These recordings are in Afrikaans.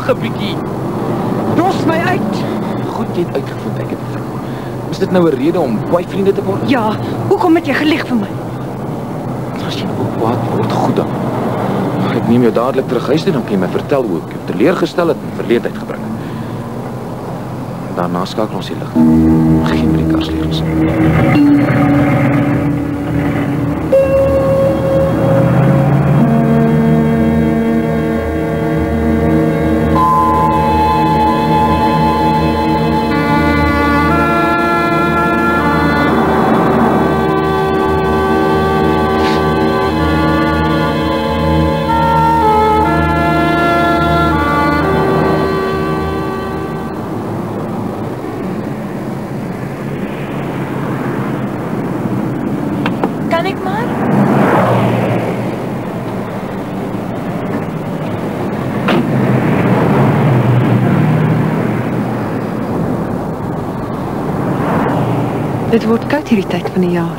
wag 'n bietjie. Los my uit. Goed, jy het uitgevind ek het 'n vrou. Is dit nou 'n rede om boyfriende te word? Ja, hoekom het jy gelieg vir my? As jy nou kwaad word, goed dan. Ek neem jou dadelik terug huis toe, dan kan jy my vertel hoe ek jou teleurgestel het en verleentheid gebring het. Daarna skakel ons die ligte. Geen met die karsleutels. Dit word koud hierdie tyd van die jaar.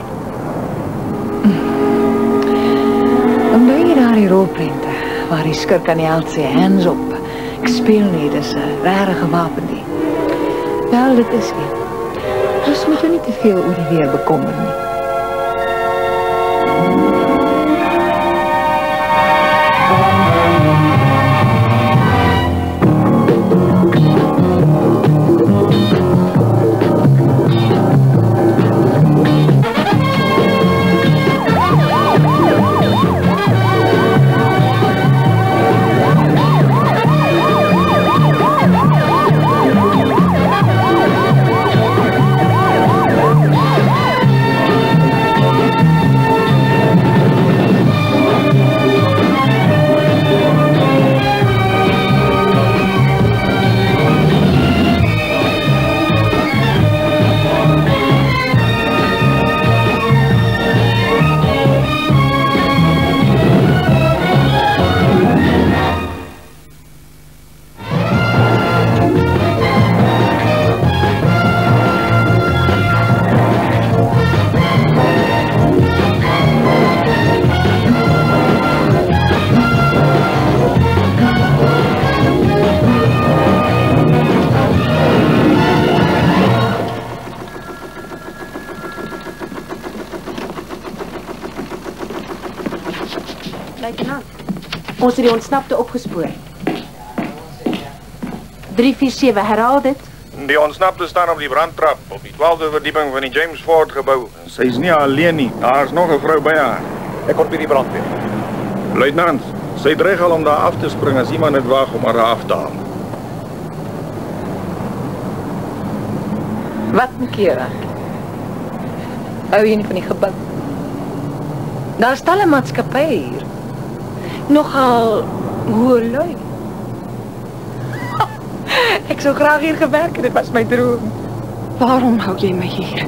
Onthou jy daar die rolprente, waar die skurk aan die held sê, hands op. Ek speel nie, dis 'n regte wapen nie. Wel, dit is nie. Dus moet jy nie te veel oor die weer bekommer nie. Ons het die ontsnapte opgespoor. 347, herhaal dit. Die ontsnapte staan op die brandtrap, op die 12de verdieping van die James Ford gebou. Sy is nie alleen nie, daar is nog 'n vrou by haar. Ek kom by die brandweer. Luitenant, sy dreig al om daar af te spring as iemand dit waag om haar af te haal. Wat moet keer? Hou jy nie van die gebou? Daar staan 'n maatskappy hier. Nogal hoë lui. Ek sou graag hier gewerk het, dit was my droom. Waarom hou jy my hier?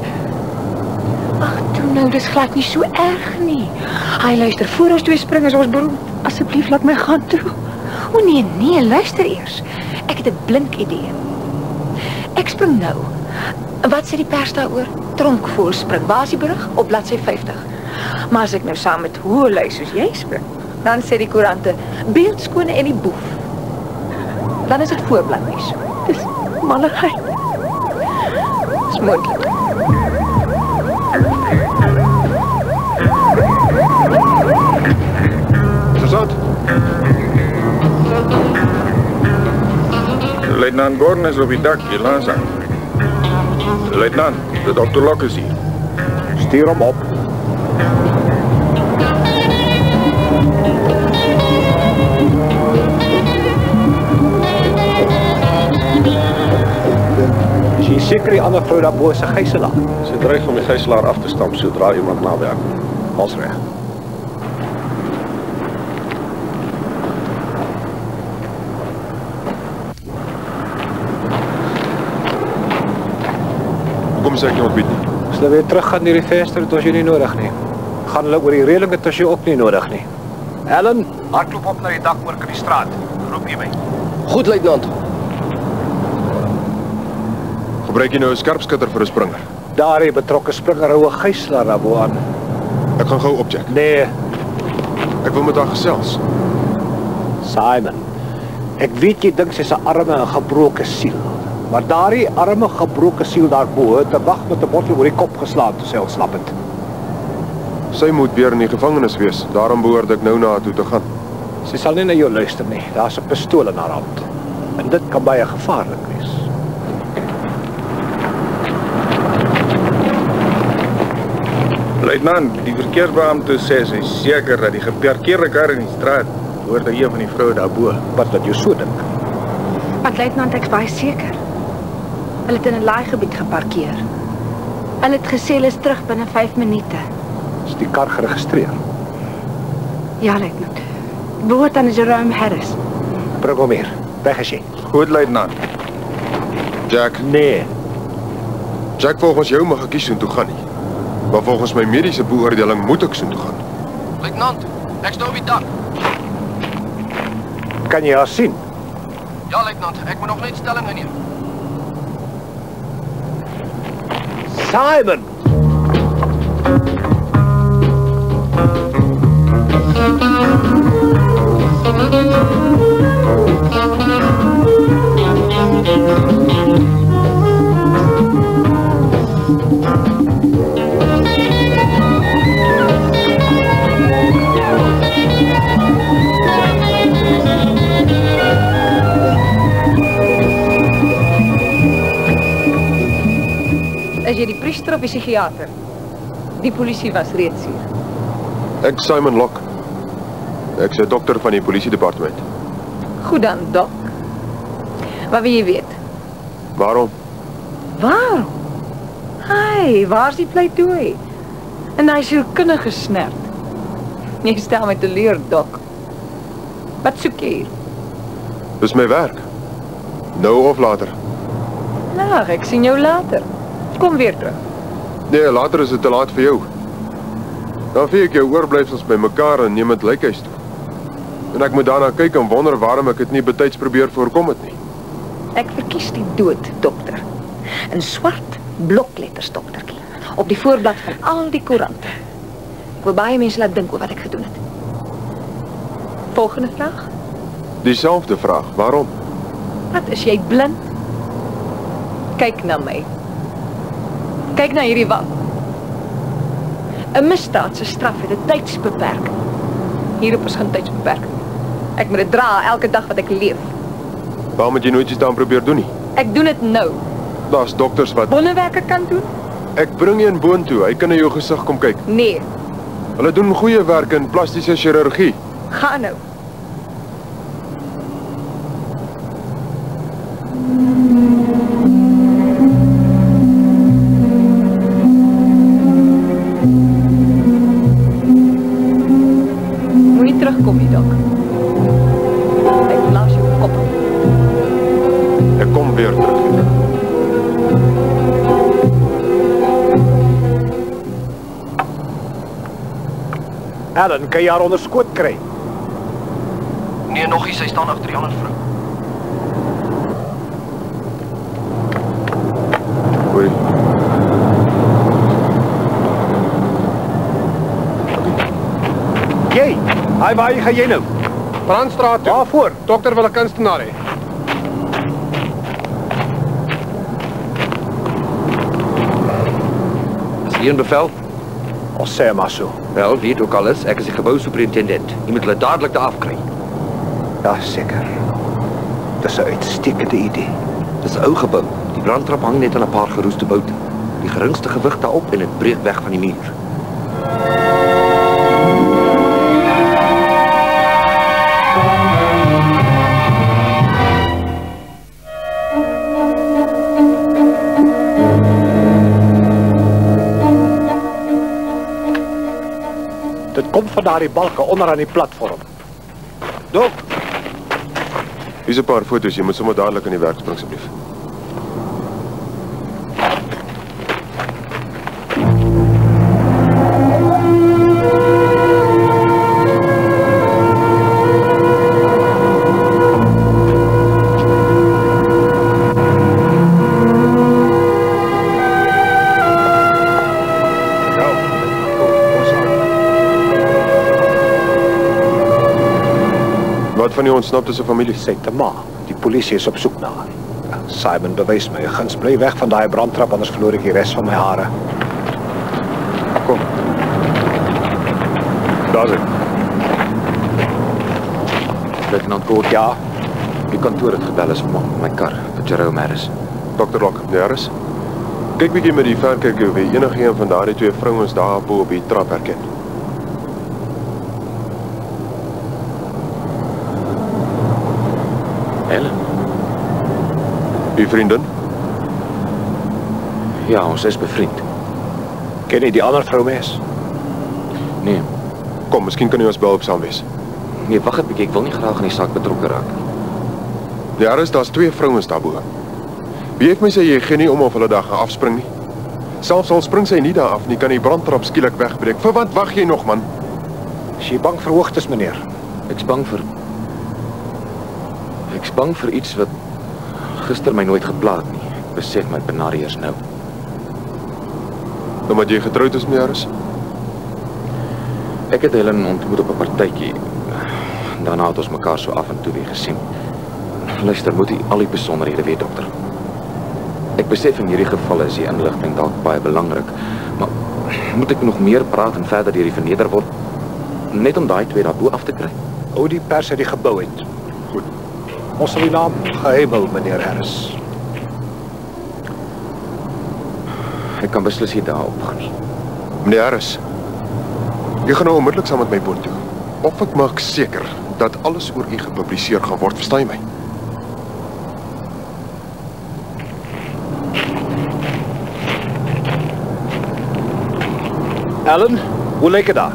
Ag, toe nou, dis glad nie so erg nie. Hy luister, voor ons twee spring is ons beroemd. Asseblief, laat my gaan toe. O nee, luister eers. Ek het 'n blink idee. Ek spring nou. Wat sê die pers daaroor? Tronkvol spring, Basiebrug op bladsy 50. Maar as ek nou saam met hoë lui soos jy spring, dan sê die koerante, beeldskone en die boef. Dan is dit voorbladnuus. Dis malligheid. Dis moontlik. Sergeant. Luitenant Gordon is op die dak, die lansang. Luitenant, de dokter Lok is hier. Stuur hom op. Is jy seker die ander vrou daarbo is 'n gijslaar? Sy dreig om die gijslaar af te stamp sodra iemand naby haar kom. Als reg. Hoekom sê ek nie ontbied nie? As hulle weer terug gaan die venster, het ons jy nie nodig nie. Gaan hulle oor die reëling, het ons jy ook nie nodig nie. Ellen, hardloop op na die dakwerk in die straat. Roep jy my. Goed, luitenant. Gebruik jy nou 'n skerpskutter vir 'n springer? Daardie betrokke springer hou 'n gijslaar daarbo aan. Ek gaan gou opcheck. Nee, Ek wil met haar gesels. Simon. Ek weet jy dink sy's 'n arme en gebroke siel. Maar daardie arme gebroke siel daarbo het 'n wag met 'n bottel oor die kop geslaan toe sy ontsnap het. Sy moet weer in die gevangenis wees. Daarom behoort ek nou na haar toe te gaan. Sy sal nie na jou luister nie. Daar's 'n pistool in haar hand. En dit kan baie gevaarlik wees. Luitenant, die verkeersbeampte sê sy is seker dat die geparkeerde kar in die straat hoort aan een van die vroue daarbo. Wat dat jy so dink? Want luitenant, ek's baie seker. Hulle het in 'n laaigebied geparkeer. Hulle het gesê hulle is terug binne 5 minute. Is die kar geregistreer? Ja, luitenant. Behoort aan Jerome Harris. Bring hom hier. Weg is jy. Goed, luitenant. Jack, Nee. Jack, volgens jou mag ek nie soontoe gaan nie. Maar volgens my mediese beoordeling moet ek soontoe gaan. Luitenant, ek staan op die dak. Kan jy haar sien? Ja, luitenant, ek moet nog net stelling inneem. Simon! Is jy die priester of die psigiater? Die polisie was reeds hier. Ek Simon Locke. Ek's 'n dokter van die polisiedepartement. Goed dan, Doc. Wat wil jy weet? Waarom? Waarom? Hey, waar's die pleidooi? En hy is sielkundig gesnerd. Jy stel my teleur, Doc. Wat soek jy hier? Dis my werk. Nou of later. Nou, ek sien jou later. Kom weer terug. Nee, later is dit te laat vir jou. Dan vee ek jou oorblyfsels by mekaar en neem dit lykhuis toe. En ek moet daarna kyk en wonder waarom ek dit nie betyds probeer voorkom het nie. Ek verkies die dood, dokter. In swart blokletters, doktertjie. Op die voorblad van al die koerante. Ek wil baie mense laat dink oor wat ek gedoen het. Volgende vraag. Dieselfde vraag, waarom? Wat is jy blind? Kyk na my. Kyk na hierdie wap. 'n Misdaad se straf het 'n tydsbeperking. Hierop is geen tydsbeperking. Ek moet dit dra elke dag wat ek leef. Waarom het jy nooit iets daaraan probeer doen nie? Ek doen dit nou. Daar's dokters wat... Wonderwerke kan doen? Ek bring een boontoe, hy kan na jou gesig kom kyk. Nee, Hulle doen goeie werk in plastiese chirurgie. ga nou. Moenie terugkom nie, Dok. Ek blaas jou kop. Ek kom weer terug. Alan, kan jy haar onder skoot kry? Nee, nog nie, sy staan agter die ander vrou. Hoi. Jy! Hy, waar gaan jy nou? Brandstraat toe. Waarvoor? Dokter wil 'n kunstenaar hê. Is hier 'n bevel? Ons sê maar so. Wel, weet ook alles. Ek is die gebousuperintendent. Jy moet hulle dadelik daar afkry. Ja, seker. Dis 'n uitstekende idee. Dis 'n ou gebou. Die brandtrap hang net aan 'n paar geroeste boute. Die geringste gewig daarop en dit breek weg van die muur. Dit kom van daardie balke onder aan die platform. Dok! Hier's 'n paar foto's, jy moet sommer dadelik aan die werk spring asseblief. Wat van die ontsnapte se familie? Sy te ma. Die polisie is op soek na haar. Simon bewys my, guns bly weg van daai brandtrap, anders verloor ek die res van my hare. Kom. Daar is ek. Luitenant Gordon. Ja, Die kantoor het gebel is vir my kar, vir Jerome Harris. Dr. Locke, nee, Harris. Kyk bietjie met die verkyker of jy enige een van daardie twee vrouens daar bo op die trap herken. Helen? Die vriendin? Ja, ons is bevriend. ken jy die ander vrou mes? Nee, Kom, miskien kan jy ons behulpsaam wees. nee, wag 'n bietjie, ek wil nie graag in die saak betrokke raak nie. Nee, Harris, daar's twee vrouens daarbo. Wie het my sê jy gee nie om of hulle daar gaan afspring nie? Selfs al spring sy nie daar af nie, kan die brandtrap skielik wegbreek. Vir wat wag jy nog, man? Is jy bang vir hoogtes, meneer? Ek's bang vir iets wat gister my nooit gepla het nie. Ek besef my benarie eers nou. Omdat jy getroud is, meneer Harris? Ek het Helen ontmoet op 'n partytjie. Daarna het ons mekaar so af en toe weer gesien. Luister, moet jy al die besonderhede weet, dokter. Ek besef in hierdie geval is die inligting dalk baie belangrik, maar moet ek nog meer praat en verder deur die verneder word net om daai twee daarbo af te kry? Hou die pers uit die gebou uit. Goed. Ons sal die naam geheim hou, meneer Harris. Ek kan beslis nie daarop gaan nie. Meneer Harris, jy gaan nou onmiddellik saam met my boot toe. Of ek maak seker dat alles oor u gepubliseer gaan word, verstaan jy my? Alan, hoe lyk dit daar?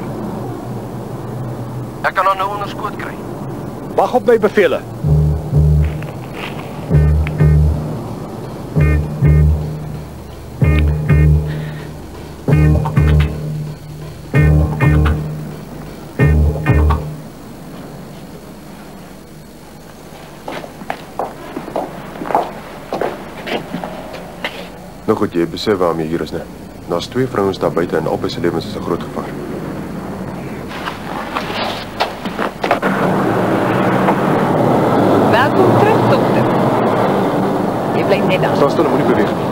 Ek kan haar nou onder skoot kry. Wag op my bevele. Nou goed, jy besef waarom jy hier is, né? Daar's twee vrouens daar buite en albei se lewens is 'n groot gevaar. Welkom terug, dokter. Jy bly net daar. Staan stil en moenie beweeg nie.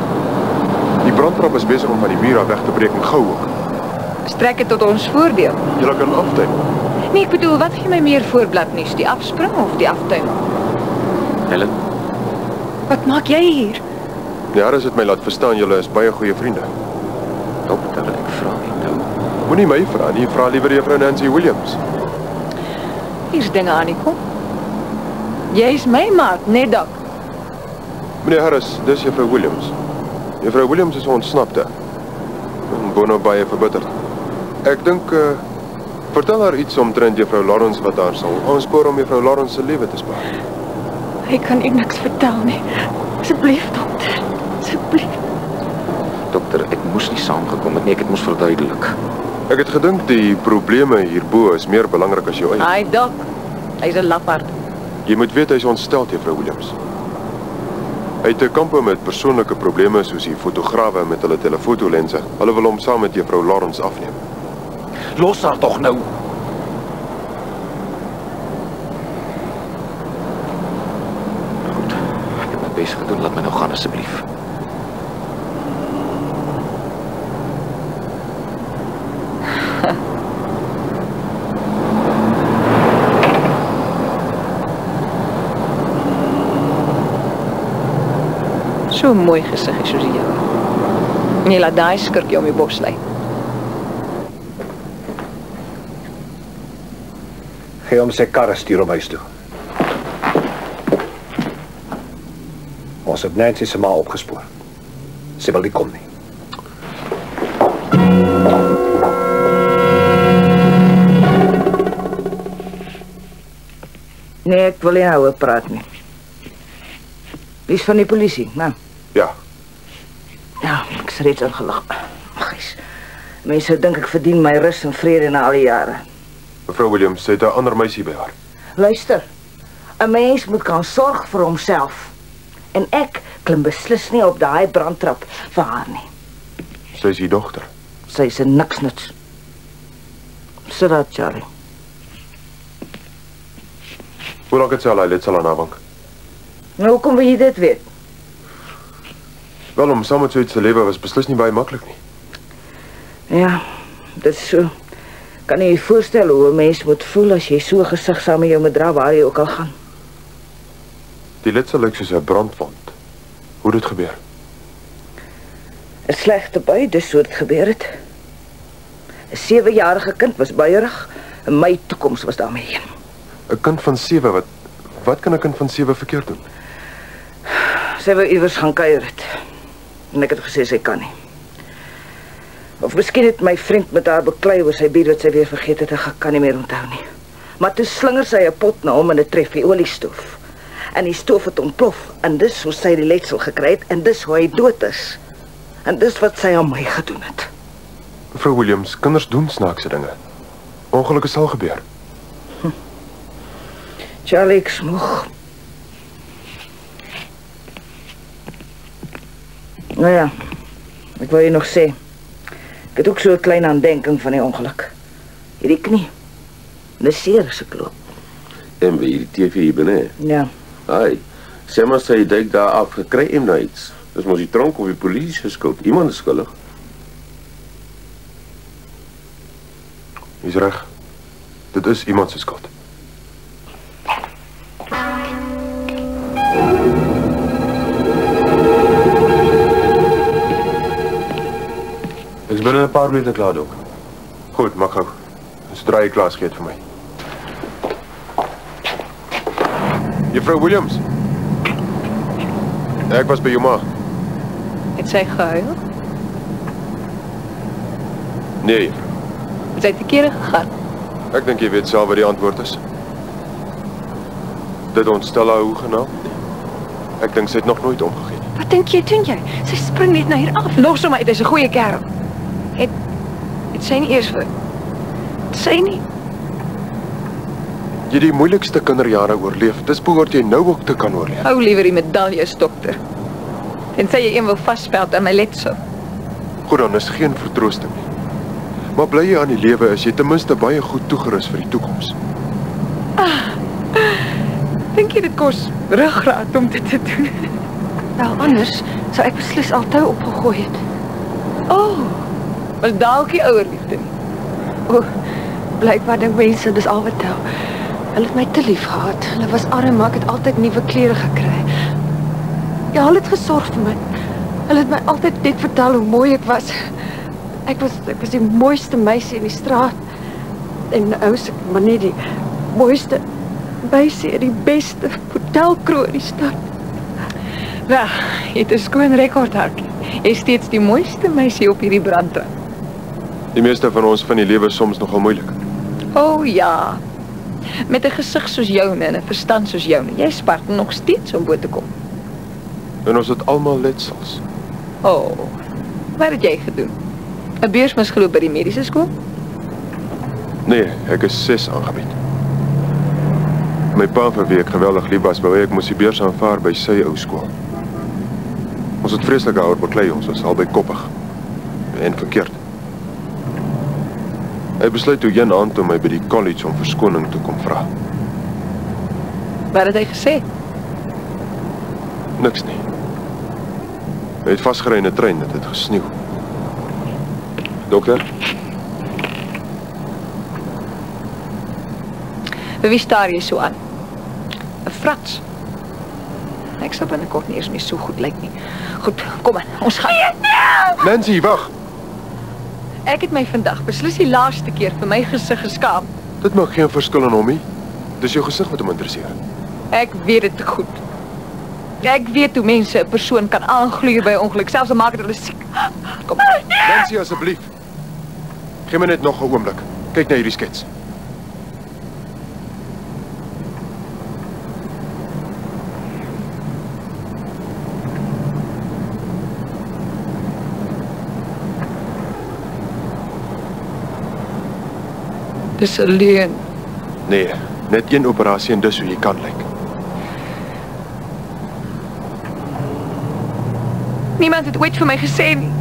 Die brandtrap is besig om van die muur af weg te breek en gou ook. Strek dit tot ons voordeel. Jy kan aftuin. Nee, ek bedoel, wat gee my meer voorbladnuus, die afspring of die aftuin? Helen, Wat maak jy hier? Die Harris het my laat verstaan julle is baie goeie vriende. dokter, ek vra nie nou. Moenie my vra nie, vra liewer juffrou Nancy Williams. Hier's dinge aan die kom. Jy's my maat, net dok. Meneer Harris, dis juffrou Williams. Juffrou Williams is 'n ontsnapte. Bono baie verbitterd. Ek dink, vertel haar iets omtrent juffrou Lawrence wat daar sal aanspoor om juffrou Lawrence se lewe te spaar. Ek kan u niks vertel nie. Asseblief, dokter. Asseblief. Dokter, ek moes nie saamgekom het nie, ek het moes verduidelik. Ek het gedink die probleme hierbo is meer belangrik as jou eie. Hy dok. Hy's 'n lafaard. Jy moet weet hy's ontstel, juffrou Williams. Hy het te kampe met persoonlike probleme soos die fotograwe met hulle telefotolense. Hulle wil hom saam met juffrou Lawrence afneem. Los haar tog nou. Goed, ek het my bes gedoen, laat my nou gaan asseblief. So 'n mooi gesig is soos die jou. Jy laat daai skurkie om jou bos lê. Gee hom sy karre stuur hom huis toe. Ons het Nancy se ma opgespoor. Sy wil nie kom nie. Nee, ek wil nie nou oor praat nie. Dis van die polisie, nou. Ja, Ja, ek is reeds ingelig. Gys. Mense dink ek verdien my rus en vrede na al die jare. mevrou Williams, sy het 'n ander meisie by haar. Luister. 'n Mens moet kan sorg vir homself. En ek klim beslis nie op daai brandtrap vir haar nie. Sy is die dogter. Sy is 'n niksnuts. Sit daar, Charlie. Hoe lank het sy al hy letsel aan haar wank? Nou, hoekom wil jy dit weet? Wel, om saam met so iets te lewe was beslis nie baie maklik nie. Ja, dit is so. Kan jy je voorstel hoe 'n mens moet voel as jy so gesig saam met jou moet dra waar jy ook al gaan? Die letsel lyk soos 'n brandwond. Hoe het dit gebeur? 'n Slegte bui, dis hoe dit gebeur het. 'n 7-jarige kind was buierig en my toekoms was daarmee heen. 'n Kind van 7, wat kan 'n kind van 7 verkeerd doen? Sy wou iewers gaan kuier het. En ek het gesê sy kan nie. Of miskien het my vriend met haar beklei oor sy bier wat sy weer vergeet het en ek kan nie meer onthou nie. Maar toe slinger sy 'n pot na hom en dit tref die oliestoof. En die stoof het ontplof en dis hoe sy die letsel gekry het en dis hoe hy dood is. En dis wat sy aan my gedoen het. Mevrou Williams, kinders doen snaakse dinge. Ongelukke sal gebeur. Charlie, ek smoeg. Nou ja, ek wil jy nog sê. Ek het ook so 'n klein aandenking van die ongeluk. Hierdie knie. Dis seer as ek loop. En by die TV hier binne. Ja. Ai, sê maar sy duik daar af, gekry hem nou iets. Dis mos die tronk of die polisie se skuld. Iemand is skuldig. Jy's reg. Dit is iemand se skuld. Ek is binne 'n paar minute klaar, Dok. Goed, maak gou. Sodra jy klaar is, gee dit vir my. Juffrou Williams. Ek was by jou ma. Het sy gehuil? Nee, juffrou. Het sy te kere gegaan? Ek dink jy weet self wat die antwoord is. Dit ontstel haar hoegenaamd. Ek dink sy het nog nooit omgegee nie. Wat dink jy doen jy? Sy spring net na hier af. Los hom uit, dis 'n goeie kerel. Het sy nie eers vir... Sy nie. Jy het die moeilikste kinderjare oorleef. Dis behoort jy nou ook te kan oorleef. Hou liewer die medaljes, dokter. En sê jy een wil vastspeld aan my letsel. Goed, dan is geen vertroosting nie. Maar bly jy aan die lewe is jy ten minste baie goed toegerus vir die toekoms. Dink jy dit kos ruggraat om dit te doen? Nou, anders sou ek beslis al tou opgegooi het. Was dalk die ouer liefde nie. Blykbaar dink mense dis al wat tel. Hulle het my te lief gehad. Hulle was arm, maar ek het altyd nuwe klere gekry. Ja, hulle het gesorg vir my. Hulle het my altyd net vertel hoe mooi ek was. Ek was die mooiste meisie in die straat. En nou is ek maar net die mooiste meisie in die beste hotelkroeg in die stad. Wel, jy het 'n skoon rekord, Hartjie. Jy is steeds die mooiste meisie op hierdie brandtrap. Die meeste van ons vind die lewe soms nogal moeilik. Ja. Met 'n gesig soos joune en 'n verstand soos joune. Jy spart nog steeds om bo te kom. En ons het almal letsels. Wat het jy gedoen? 'n Beurs misgeloop by die mediese skool? Nee, ek is 6 aangebied. My pa vir wie ek geweldig lief was, wou ek moes die beurs aanvaar by sy ou skool. Ons het vreeslik daaroor beklei, ons was albei koppig. En verkeerd. Hy besluit toe een aand om my by die college om verskoning te kom vra. Wat het hy gesê? Niks nie. Hy het vasgery in 'n trein, dit het gesneeu. Dokter? Wie staar jy so aan? 'n Frats. Ek sal binnekort nie eens meer so goed lyk nie. Goed, kom aan, ons gaan. Nancy, wag! Ek het my vandag beslis die laaste keer vir my gesig geskaam. Dit maak geen verskil aan hom nie. Dis jou gesig wat hom interesseer. Ek weet dit goed. Ek weet hoe mense 'n persoon kan aangluur by 'n ongeluk, selfs al maak dit hulle siek. Kom. Nancy, asseblief. Geef my net nog 'n oomblik. Kyk na hierdie skets. Dis 'n leuen. Nee, net een operasie en dis hoe jy kan lyk. Niemand het ooit vir my gesê nie.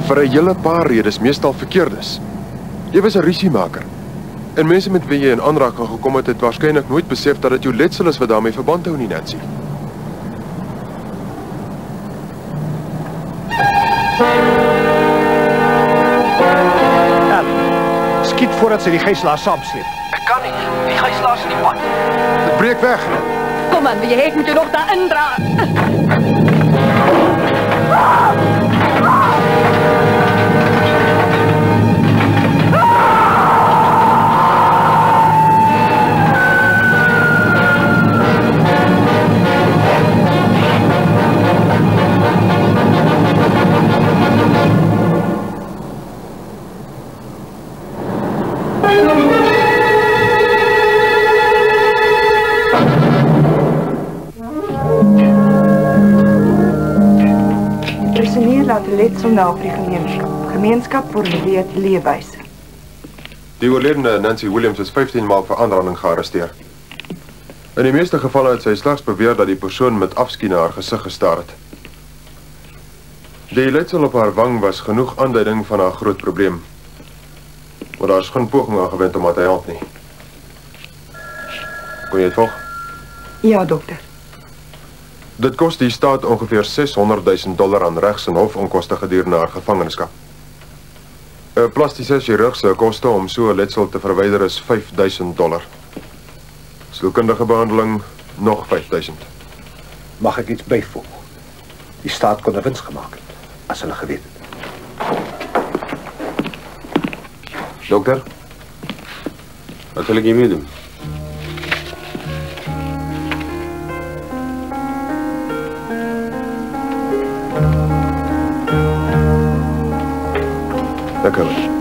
Vir 'n hele paar redes, meestal verkeerdes. Jy was 'n rusiemaker. En mense met wie jy in aanraking gekom het waarskynlik nooit besef dat dit jou letsel is wat daarmee verband hou nie, Nancy. Skiet voordat sy die gijslaar saamsleep. Ek kan nie. Die gijslaar is in die pad. Dit breek weg. Kom aan, wie ek moet jou nog daarin dra. Laat letsel na vir die gemeenskap. Gemeenskap formuleer leefwyse. Die oorledene Nancy Williams is 15 maal vir aanranding gearresteer. In die meeste gevalle het sy slegs beweer dat die persoon met afskie na haar gesig gestaar het. Die letsel op haar wang was genoeg aanduiding van haar groot probleem. Maar daar is geen poging aangewend om haar te help nie. Kon jy het volg? Ja, dokter. Dit kost die staat ongeveer $600,000 aan regs- en hofonkoste gedurende haar gevangenskap. 'n Plastiese chirurgse koste om so 'n letsel te verwyder is $5,000. Sielkundige behandeling nog $5,000. Mag ek iets byvoeg? Die staat kon 'n wins gemaak het, as hulle geweet het. Dokter, wat sal ek hiermee doen? Dank u wel.